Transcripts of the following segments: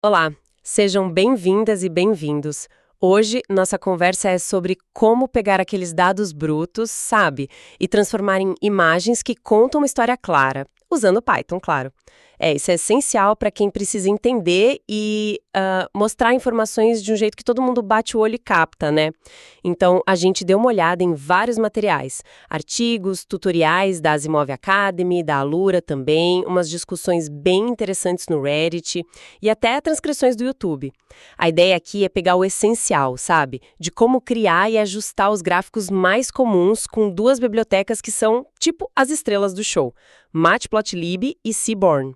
Olá, sejam bem-vindas e bem-vindos. Hoje, nossa conversa é sobre como pegar aqueles dados brutos, sabe, e transformar em imagens que contam uma história clara, usando Python, claro. Isso é essencial para quem precisa entender e mostrar informações de um jeito que todo mundo bate o olho e capta, né? Então, a gente deu uma olhada em vários materiais, artigos, tutoriais da Asimov Academy, da Alura também, umas discussões bem interessantes no Reddit e até transcrições do YouTube. A ideia aqui é pegar o essencial, sabe? De como criar e ajustar os gráficos mais comuns com duas bibliotecas que são, tipo, as estrelas do show, Matplotlib e Seaborn.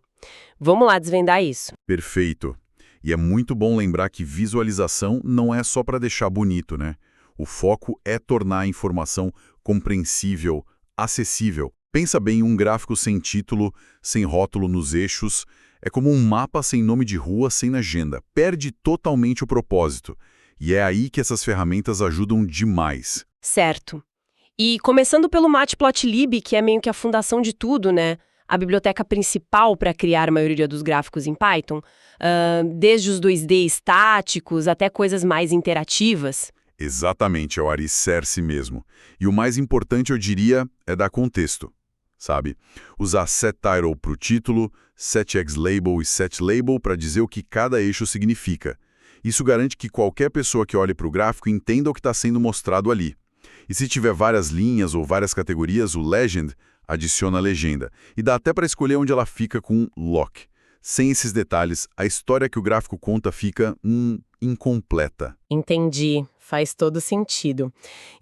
Vamos lá desvendar isso. Perfeito. E é muito bom lembrar que visualização não é só para deixar bonito, né? O foco é tornar a informação compreensível, acessível. Pensa bem, um gráfico sem título, sem rótulo nos eixos, é como um mapa sem nome de rua, sem legenda. Perde totalmente o propósito. E é aí que essas ferramentas ajudam demais. Certo. E começando pelo Matplotlib, que é meio que a fundação de tudo, né? A biblioteca principal para criar a maioria dos gráficos em Python, desde os 2D estáticos até coisas mais interativas. Exatamente, é o alicerce mesmo. E o mais importante, eu diria, é dar contexto, sabe? Usar setTitle para o título, setXLabel e setLabel para dizer o que cada eixo significa. Isso garante que qualquer pessoa que olhe para o gráfico entenda o que está sendo mostrado ali. E se tiver várias linhas ou várias categorias, o Legend adiciona a legenda. E dá até para escolher onde ela fica com lock. Sem esses detalhes, a história que o gráfico conta fica incompleta. Entendi, faz todo sentido.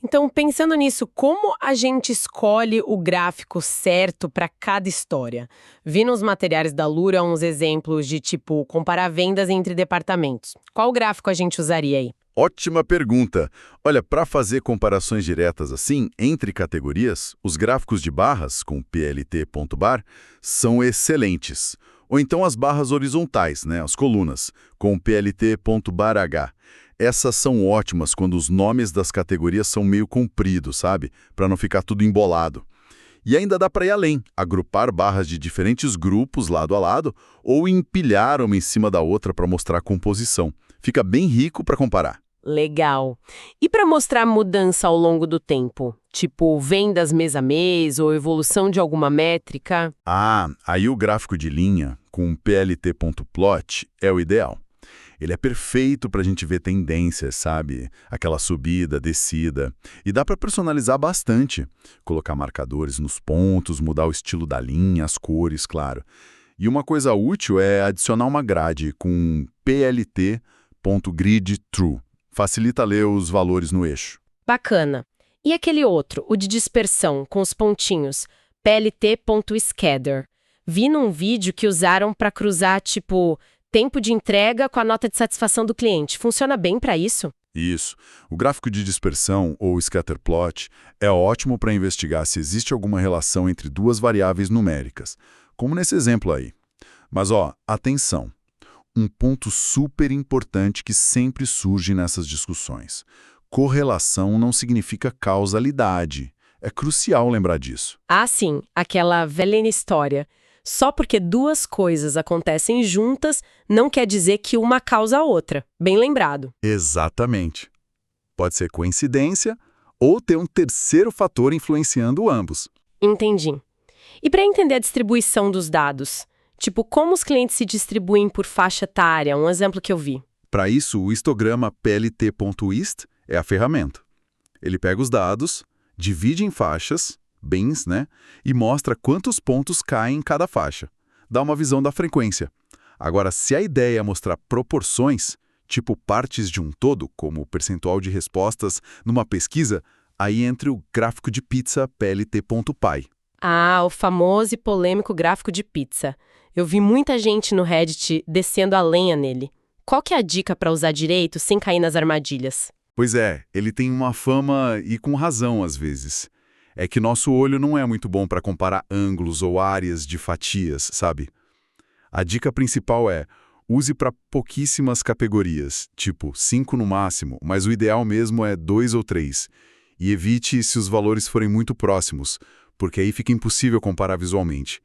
Então, pensando nisso, como a gente escolhe o gráfico certo para cada história? Vi nos materiais da Alura uns exemplos de tipo comparar vendas entre departamentos. Qual gráfico a gente usaria aí? Ótima pergunta! Olha, para fazer comparações diretas assim, entre categorias, os gráficos de barras, com plt.bar, são excelentes. Ou então as barras horizontais, né, as colunas, com plt.barh. Essas são ótimas quando os nomes das categorias são meio compridos, sabe? Para não ficar tudo embolado. E ainda dá para ir além, agrupar barras de diferentes grupos lado a lado ou empilhar uma em cima da outra para mostrar a composição. Fica bem rico para comparar. Legal. E para mostrar mudança ao longo do tempo? Tipo, vendas mês a mês ou evolução de alguma métrica? Aí o gráfico de linha com plt.plot é o ideal. Ele é perfeito para a gente ver tendências, sabe? Aquela subida, descida. E dá para personalizar bastante. Colocar marcadores nos pontos, mudar o estilo da linha, as cores, claro. E uma coisa útil é adicionar uma grade com plt.gridTrue. Facilita ler os valores no eixo. Bacana. E aquele outro, o de dispersão, com os pontinhos, plt.scatter. Vi num vídeo que usaram para cruzar, tipo, tempo de entrega com a nota de satisfação do cliente. Funciona bem para isso? Isso. O gráfico de dispersão, ou scatterplot, é ótimo para investigar se existe alguma relação entre duas variáveis numéricas, como nesse exemplo aí. Mas, atenção. Um ponto super importante que sempre surge nessas discussões. Correlação não significa causalidade. É crucial lembrar disso. Ah, sim, aquela velha história. Só porque duas coisas acontecem juntas, não quer dizer que uma causa a outra. Bem lembrado. Exatamente. Pode ser coincidência ou ter um terceiro fator influenciando ambos. Entendi. E para entender a distribuição dos dados? Tipo, como os clientes se distribuem por faixa etária, um exemplo que eu vi. Para isso, o histograma plt.hist é a ferramenta. Ele pega os dados, divide em faixas, bins, né, e mostra quantos pontos caem em cada faixa. Dá uma visão da frequência. Agora, se a ideia é mostrar proporções, tipo partes de um todo, como o percentual de respostas numa pesquisa, aí entra o gráfico de pizza plt.py. O famoso e polêmico gráfico de pizza. Eu vi muita gente no Reddit descendo a lenha nele. Qual que é a dica para usar direito sem cair nas armadilhas? Pois é, ele tem uma fama e com razão às vezes. É que nosso olho não é muito bom para comparar ângulos ou áreas de fatias, sabe? A dica principal é, use para pouquíssimas categorias, tipo 5 no máximo, mas o ideal mesmo é 2 ou 3. E evite se os valores forem muito próximos, porque aí fica impossível comparar visualmente.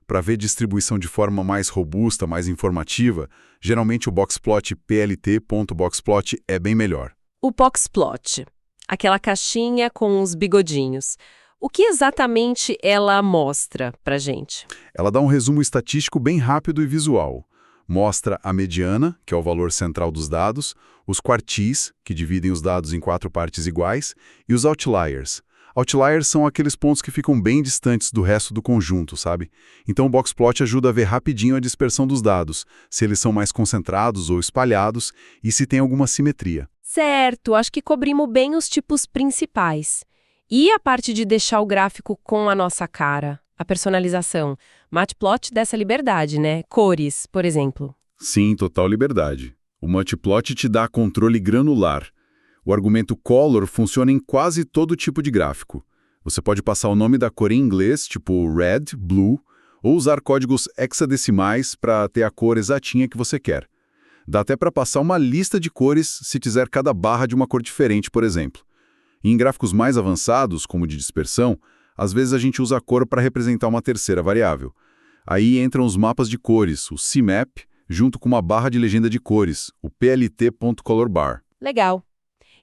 para ver distribuição de forma mais robusta, mais informativa, geralmente o boxplot plt.boxplot é bem melhor. O boxplot, aquela caixinha com os bigodinhos. O que exatamente ela mostra pra gente? Ela dá um resumo estatístico bem rápido e visual. Mostra a mediana, que é o valor central dos dados, os quartis, que dividem os dados em 4 partes iguais, e os outliers. Outliers são aqueles pontos que ficam bem distantes do resto do conjunto, sabe? Então o boxplot ajuda a ver rapidinho a dispersão dos dados, se eles são mais concentrados ou espalhados e se tem alguma simetria. Certo, acho que cobrimos bem os tipos principais. E a parte de deixar o gráfico com a nossa cara, a personalização? Matplot dessa liberdade, né? Cores, por exemplo. Sim, total liberdade. O Matplot te dá controle granular. O argumento color funciona em quase todo tipo de gráfico. Você pode passar o nome da cor em inglês, tipo red, blue, ou usar códigos hexadecimais para ter a cor exatinha que você quer. Dá até para passar uma lista de cores se quiser cada barra de uma cor diferente, por exemplo. E em gráficos mais avançados, como de dispersão, às vezes a gente usa a cor para representar uma terceira variável. Aí entram os mapas de cores, o CMap, junto com uma barra de legenda de cores, o plt.colorbar. Legal.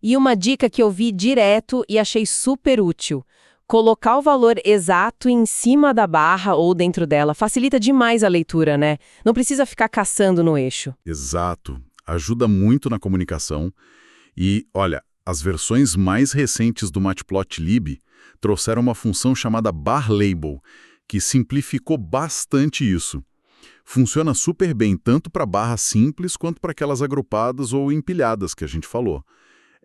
E uma dica que eu vi direto e achei super útil. Colocar o valor exato em cima da barra ou dentro dela facilita demais a leitura, né? Não precisa ficar caçando no eixo. Exato. Ajuda muito na comunicação. E, olha, as versões mais recentes do Matplotlib trouxeram uma função chamada bar label, que simplificou bastante isso. Funciona super bem tanto para barras simples quanto para aquelas agrupadas ou empilhadas que a gente falou.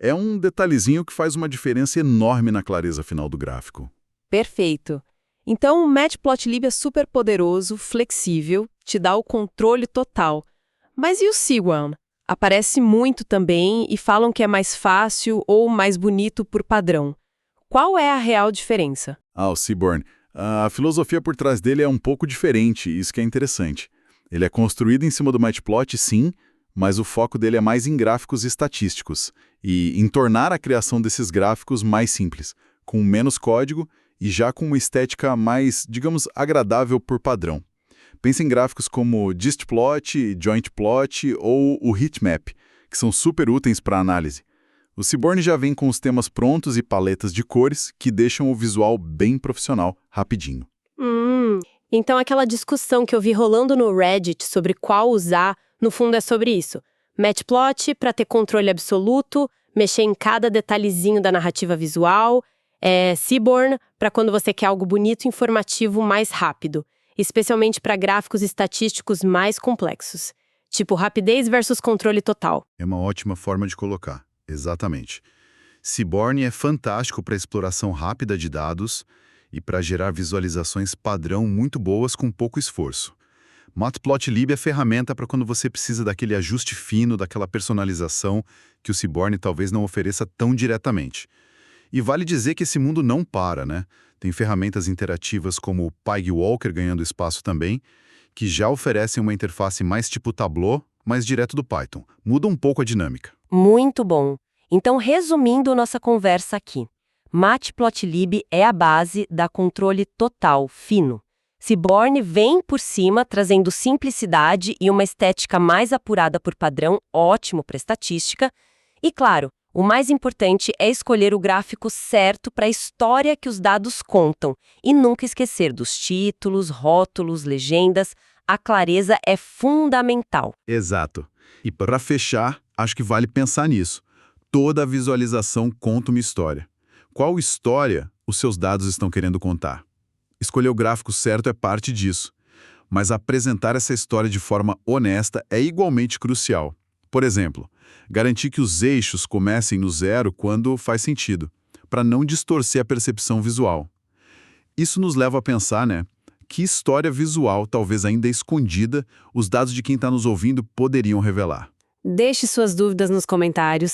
É um detalhezinho que faz uma diferença enorme na clareza final do gráfico. Perfeito. Então, o Matplotlib é super poderoso, flexível, te dá o controle total. Mas e o Seaborn? Aparece muito também e falam que é mais fácil ou mais bonito por padrão. Qual é a real diferença? O Seaborn. A filosofia por trás dele é um pouco diferente, isso que é interessante. Ele é construído em cima do Matplot, sim, mas o foco dele é mais em gráficos estatísticos e em tornar a criação desses gráficos mais simples, com menos código e já com uma estética mais, digamos, agradável por padrão. Pense em gráficos como distplot, jointplot ou o heatmap, que são super úteis para análise. O Seaborn já vem com os temas prontos e paletas de cores que deixam o visual bem profissional, rapidinho. Então aquela discussão que eu vi rolando no Reddit sobre qual usar, no fundo é sobre isso. Matplot para ter controle absoluto, mexer em cada detalhezinho da narrativa visual. Seaborn para quando você quer algo bonito e informativo mais rápido, especialmente para gráficos estatísticos mais complexos. Tipo rapidez versus controle total. É uma ótima forma de colocar, exatamente. Seaborn é fantástico para exploração rápida de dados e para gerar visualizações padrão muito boas com pouco esforço. Matplotlib é ferramenta para quando você precisa daquele ajuste fino, daquela personalização que o Seaborn talvez não ofereça tão diretamente. E vale dizer que esse mundo não para, né? Tem ferramentas interativas como o PyWalker ganhando espaço também, que já oferecem uma interface mais tipo Tableau, mais direto do Python. Muda um pouco a dinâmica. Muito bom. Então, resumindo nossa conversa aqui, Matplotlib é a base da controle total, fino. Seaborn vem por cima, trazendo simplicidade e uma estética mais apurada por padrão, ótimo para estatística. E claro, o mais importante é escolher o gráfico certo para a história que os dados contam e nunca esquecer dos títulos, rótulos, legendas. A clareza é fundamental. Exato. E para fechar, acho que vale pensar nisso. Toda visualização conta uma história. Qual história os seus dados estão querendo contar? Escolher o gráfico certo é parte disso, mas apresentar essa história de forma honesta é igualmente crucial. Por exemplo, garantir que os eixos comecem no zero quando faz sentido, para não distorcer a percepção visual. Isso nos leva a pensar, né? Que história visual, talvez ainda escondida, os dados de quem está nos ouvindo poderiam revelar. Deixe suas dúvidas nos comentários.